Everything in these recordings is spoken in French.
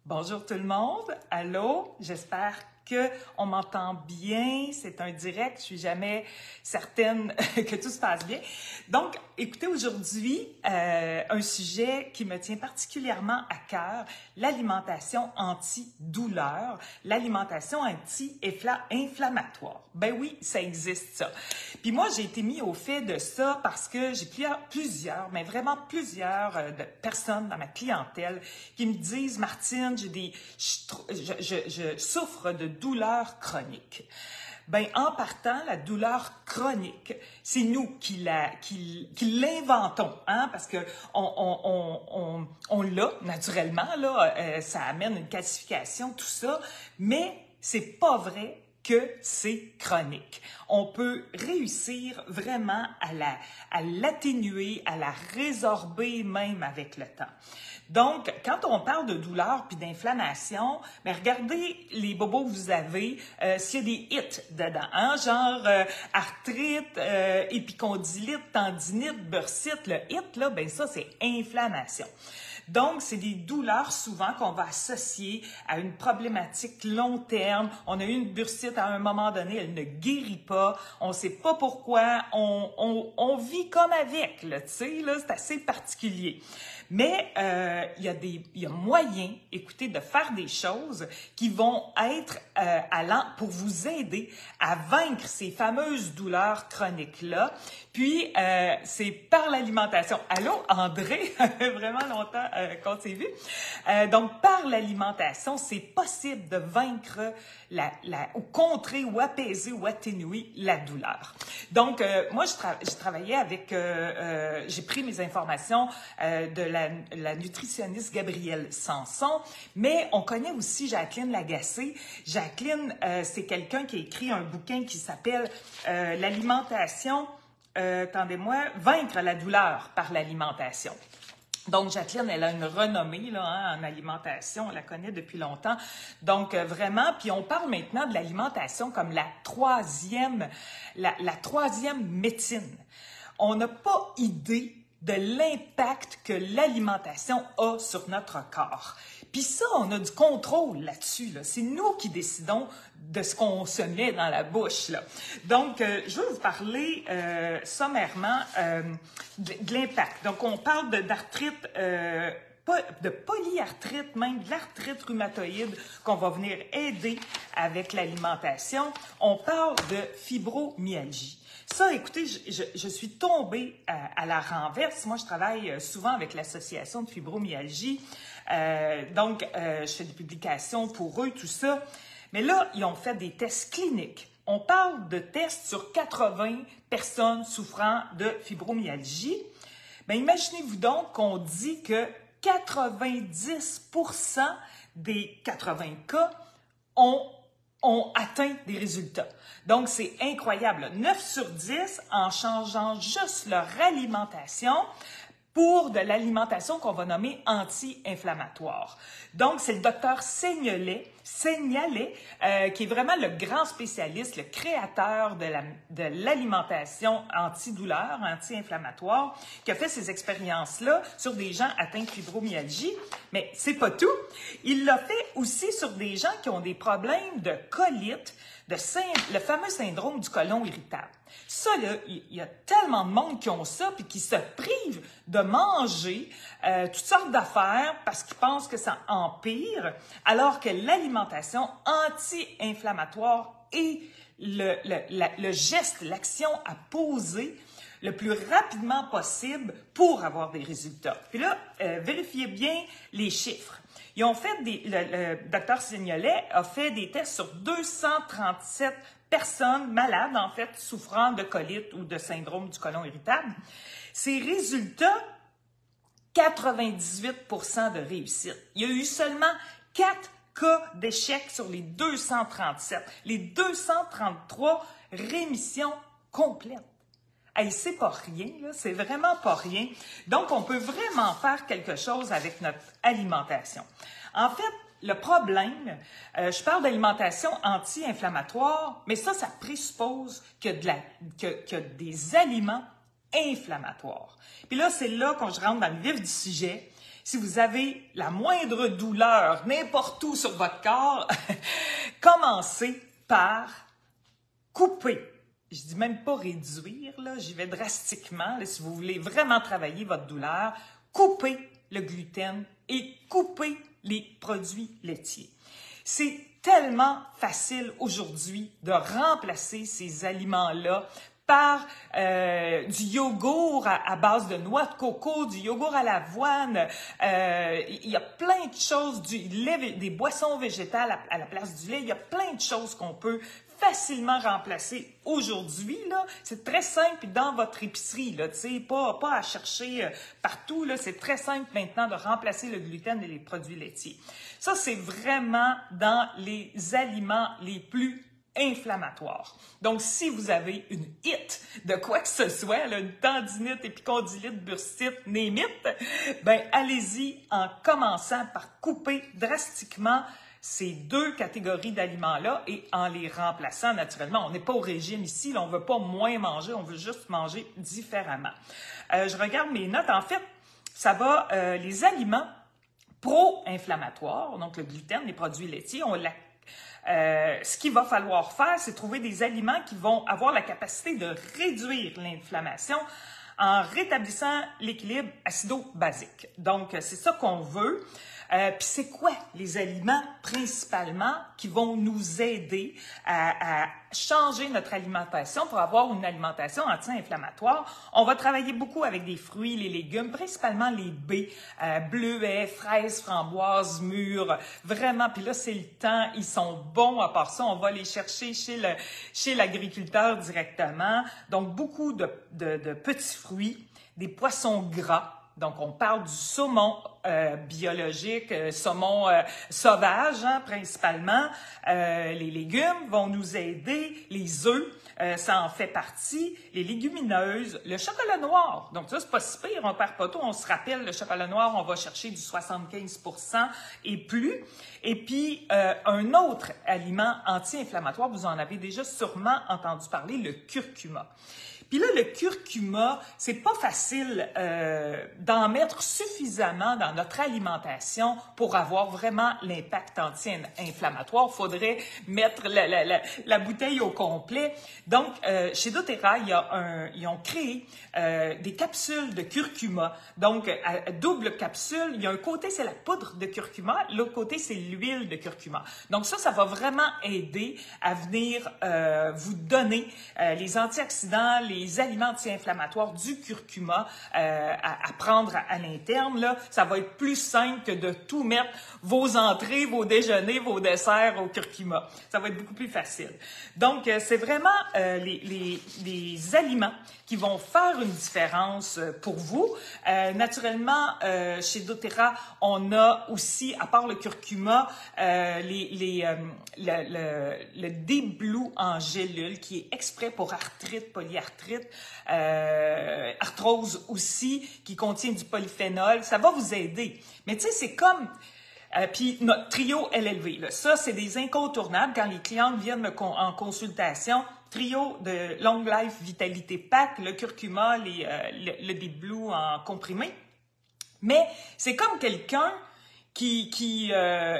Bonjour tout le monde, allô, j'espère qu'on m'entend bien, c'est un direct, je suis jamais certaine que tout se passe bien. Donc, écoutez aujourd'hui un sujet qui me tient particulièrement à cœur, l'alimentation anti-douleur, l'alimentation anti-inflammatoire. Ben oui, ça existe ça. Puis moi, j'ai été mis au fait de ça parce que j'ai plusieurs de personnes dans ma clientèle qui me disent, Martine, je souffre de douleurs chroniques. Ben, en partant, la douleur chronique, c'est nous qui l'inventons, hein, parce que on l'a naturellement, là, ça amène une classification, tout ça, mais c'est pas vrai que c'est chronique. On peut réussir vraiment à l'atténuer, à la résorber même avec le temps. Donc, quand on parle de douleur puis d'inflammation, ben regardez les bobos que vous avez, s'il y a des hits dedans, hein, genre arthrite, épicondylite, tendinite, bursite, le hit, là, ben ça, c'est inflammation. Donc, c'est des douleurs souvent qu'on va associer à une problématique long terme. On a eu une bursite à un moment donné, elle ne guérit pas. On ne sait pas pourquoi. On vit comme avec, là, tu sais, là, c'est assez particulier. Mais il y a moyen, écoutez, de faire des choses qui vont être pour vous aider à vaincre ces fameuses douleurs chroniques-là. Puis, c'est par l'alimentation. Allô, André? Ça fait vraiment longtemps qu'on s'est vu. Donc, par l'alimentation, c'est possible de vaincre ou contrer ou apaiser ou atténuer la douleur. Donc, moi, j'ai travaillé avec, j'ai pris mes informations de la nutritionniste Gabrielle Sanson, mais on connaît aussi Jacqueline Lagacé. Jacqueline, c'est quelqu'un qui a écrit un bouquin qui s'appelle l'alimentation, attendez-moi, vaincre la douleur par l'alimentation. Donc, Jacqueline, elle a une renommée là, hein, en alimentation, on la connaît depuis longtemps. Donc, vraiment, puis on parle maintenant de l'alimentation comme la troisième médecine. On n'a pas idée de l'impact que l'alimentation a sur notre corps. Puis ça, on a du contrôle là-dessus. Là. C'est nous qui décidons de ce qu'on se met dans la bouche. Là. Donc, je vais vous parler sommairement de l'impact. Donc, on parle d'arthrite, de polyarthrite, même de l'arthrite rhumatoïde qu'on va venir aider avec l'alimentation. On parle de fibromyalgie. Ça, écoutez, je suis tombée à la renverse. Moi, je travaille souvent avec l'Association de fibromyalgie. Donc, je fais des publications pour eux, tout ça. Mais là, ils ont fait des tests cliniques. On parle de tests sur 80 personnes souffrant de fibromyalgie. Bien, imaginez-vous donc qu'on dit que 90% des 80 cas ont atteint des résultats. Donc, c'est incroyable. 9 sur 10 en changeant juste leur alimentation pour de l'alimentation qu'on va nommer anti-inflammatoire. Donc, c'est le docteur Seignelay, qui est vraiment le grand spécialiste, le créateur de l'alimentation anti-douleur, anti-inflammatoire, qui a fait ces expériences-là sur des gens atteints de fibromyalgie. Mais c'est pas tout. Il l'a fait aussi sur des gens qui ont des problèmes de colite, le fameux syndrome du côlon irritable. Ça, là, il y a tellement de monde qui ont ça puis qui se privent de manger toutes sortes d'affaires parce qu'ils pensent que ça empire, alors que l'alimentation anti-inflammatoire est le geste, l'action à poser le plus rapidement possible pour avoir des résultats. Puis là, vérifiez bien les chiffres. Ils ont fait le docteur Seignelay a fait des tests sur 237 personnes malades, en fait, souffrant de colite ou de syndrome du côlon irritable. Ces résultats, 98% de réussite. Il y a eu seulement 4 cas d'échec sur les 237. Les 233 rémissions complètes. Hey, c'est pas rien, là, c'est vraiment pas rien. Donc, on peut vraiment faire quelque chose avec notre alimentation. En fait, le problème, je parle d'alimentation anti-inflammatoire, mais ça présuppose qu'il y a des aliments inflammatoires. Puis là, c'est là qu'on rentre dans le vif du sujet. Si vous avez la moindre douleur n'importe où sur votre corps, commencez par couper. Je dis même pas réduire, là, j'y vais drastiquement. Là, si vous voulez vraiment travailler votre douleur, coupez le gluten et coupez les produits laitiers. C'est tellement facile aujourd'hui de remplacer ces aliments-là par du yogourt à base de noix de coco, du yogourt à l'avoine. Il y a plein de choses, du lait, des boissons végétales à la place du lait. Il y a plein de choses qu'on peut facilement remplacer aujourd'hui. C'est très simple dans votre épicerie, là, pas à chercher partout. C'est très simple maintenant de remplacer le gluten et les produits laitiers. Ça, c'est vraiment dans les aliments les plus inflammatoire. Donc, si vous avez une hite de quoi que ce soit, là, une tendinite, épicondylite, bursite, némite, ben allez-y en commençant par couper drastiquement ces deux catégories d'aliments-là et en les remplaçant naturellement. On n'est pas au régime ici, là, on ne veut pas moins manger, on veut juste manger différemment. Je regarde mes notes. En fait, ça va, les aliments pro-inflammatoires, donc le gluten, les produits laitiers, ce qu'il va falloir faire, c'est trouver des aliments qui vont avoir la capacité de réduire l'inflammation en rétablissant l'équilibre acido-basique. Donc, c'est ça qu'on veut. Puis c'est quoi les aliments principalement qui vont nous aider à changer notre alimentation pour avoir une alimentation anti-inflammatoire? On va travailler beaucoup avec des fruits, les légumes, principalement les baies, bleuets, fraises, framboises, mûres, vraiment. Puis là, c'est le temps, ils sont bons. À part ça, on va les chercher chez l'agriculteur directement. Donc, beaucoup de petits fruits, des poissons gras. Donc, on parle du saumon biologique, saumon sauvage, principalement. Les légumes vont nous aider, les œufs, ça en fait partie, les légumineuses, le chocolat noir. Donc, ça, c'est pas si pire, on perd pas tout. On se rappelle, le chocolat noir, on va chercher du 75% et plus. Et puis, un autre aliment anti-inflammatoire, vous en avez déjà sûrement entendu parler, le curcuma. Puis là, le curcuma, c'est pas facile d'en mettre suffisamment dans notre alimentation pour avoir vraiment l'impact anti-inflammatoire. Il faudrait mettre la bouteille au complet. Donc, chez doTERRA, ils ont créé des capsules de curcuma. Donc, à double capsule, il y a un côté, c'est la poudre de curcuma, l'autre côté, c'est l'huile de curcuma. Donc ça va vraiment aider à venir vous donner les antioxydants, les aliments anti-inflammatoires du curcuma à prendre à l'interne. Là, ça va être plus simple que de tout mettre vos entrées, vos déjeuners, vos desserts au curcuma. Ça va être beaucoup plus facile. Donc, c'est vraiment les aliments qui vont faire une différence pour vous. Naturellement, chez doTERRA, on a aussi, à part le curcuma, le Deep Blue en gélule qui est exprès pour arthrite, polyarthrite, arthrose aussi, qui contient du polyphénol. Ça va vous aider. Mais tu sais, c'est comme... puis notre trio LLV, là, ça, c'est des incontournables quand les clientes viennent en consultation. Trio de Long Life Vitalité Pack, le curcuma, le Deep Blue en comprimé. Mais c'est comme quelqu'un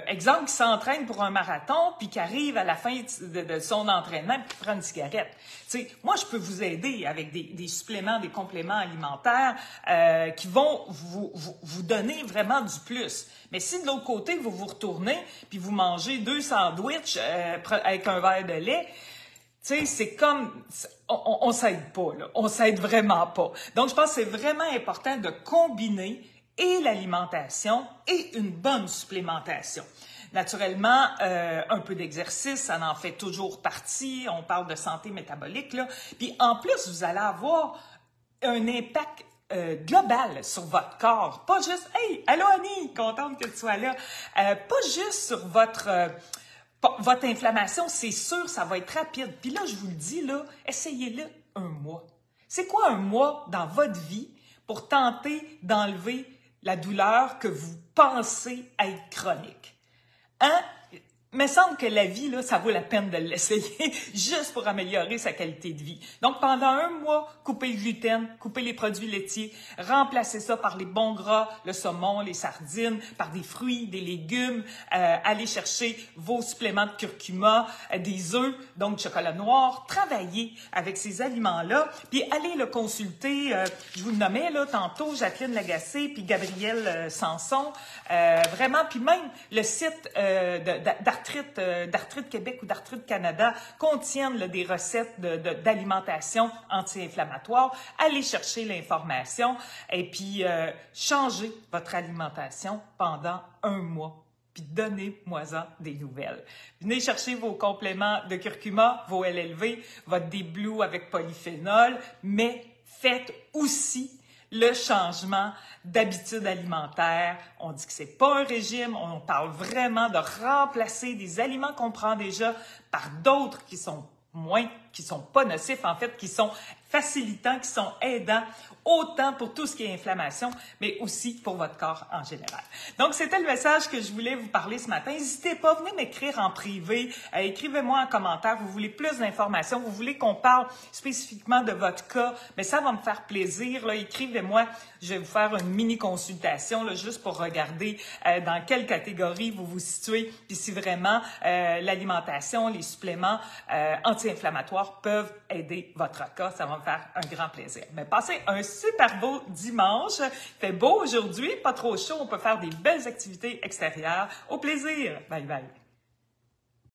exemple, qui s'entraîne pour un marathon, puis qui arrive à la fin de son entraînement, puis qui prend une cigarette. Tu sais, moi, je peux vous aider avec des suppléments, des compléments alimentaires qui vont vous donner vraiment du plus. Mais si de l'autre côté, vous vous retournez, puis vous mangez 2 sandwichs avec un verre de lait, tu sais, c'est comme... On s'aide pas, là. On s'aide vraiment pas. Donc, je pense que c'est vraiment important de combiner et l'alimentation et une bonne supplémentation. Naturellement, un peu d'exercice, ça en fait toujours partie. On parle de santé métabolique, là. Puis en plus, vous allez avoir un impact global sur votre corps. Pas juste « Hey, allô Annie, contente que tu sois là ». Pas juste sur votre inflammation, c'est sûr, ça va être rapide. Puis là, je vous le dis, là, essayez-le un mois. C'est quoi un mois dans votre vie pour tenter d'enlever la douleur que vous pensez être chronique? Hein? me semble que la vie, là, ça vaut la peine de l'essayer juste pour améliorer sa qualité de vie. Donc, pendant un mois, coupez le gluten, coupez les produits laitiers, remplacez ça par les bons gras, le saumon, les sardines, par des fruits, des légumes, allez chercher vos suppléments de curcuma, des œufs, donc du chocolat noir, travaillez avec ces aliments-là, puis allez le consulter, je vous le nommais là tantôt, Jacqueline Lagacé, puis Gabrielle Sanson, vraiment, puis même le site d'Arthrite Québec ou d'Arthrite Canada contiennent là, des recettes d'alimentation anti-inflammatoire. Allez chercher l'information et puis changez votre alimentation pendant un mois. Puis donnez-moi-en des nouvelles. Venez chercher vos compléments de curcuma, vos LLV, votre D-Blue avec polyphénol, mais faites aussi le changement d'habitude alimentaire. On dit que c'est pas un régime, on parle vraiment de remplacer des aliments qu'on prend déjà par d'autres qui sont pas nocifs, en fait, qui sont facilitants, qui sont aidants, autant pour tout ce qui est inflammation, mais aussi pour votre corps en général. Donc, c'était le message que je voulais vous parler ce matin. N'hésitez pas, venez m'écrire en privé, écrivez-moi en commentaire, vous voulez plus d'informations, vous voulez qu'on parle spécifiquement de votre cas, mais ça va me faire plaisir, là, écrivez-moi, je vais vous faire une mini-consultation, là, juste pour regarder dans quelle catégorie vous vous situez, puis si vraiment l'alimentation, les suppléments anti-inflammatoires peuvent aider votre cas, ça va me faire un grand plaisir. Mais passez un super beau dimanche. Il fait beau aujourd'hui, pas trop chaud, on peut faire des belles activités extérieures. Au plaisir! Bye bye!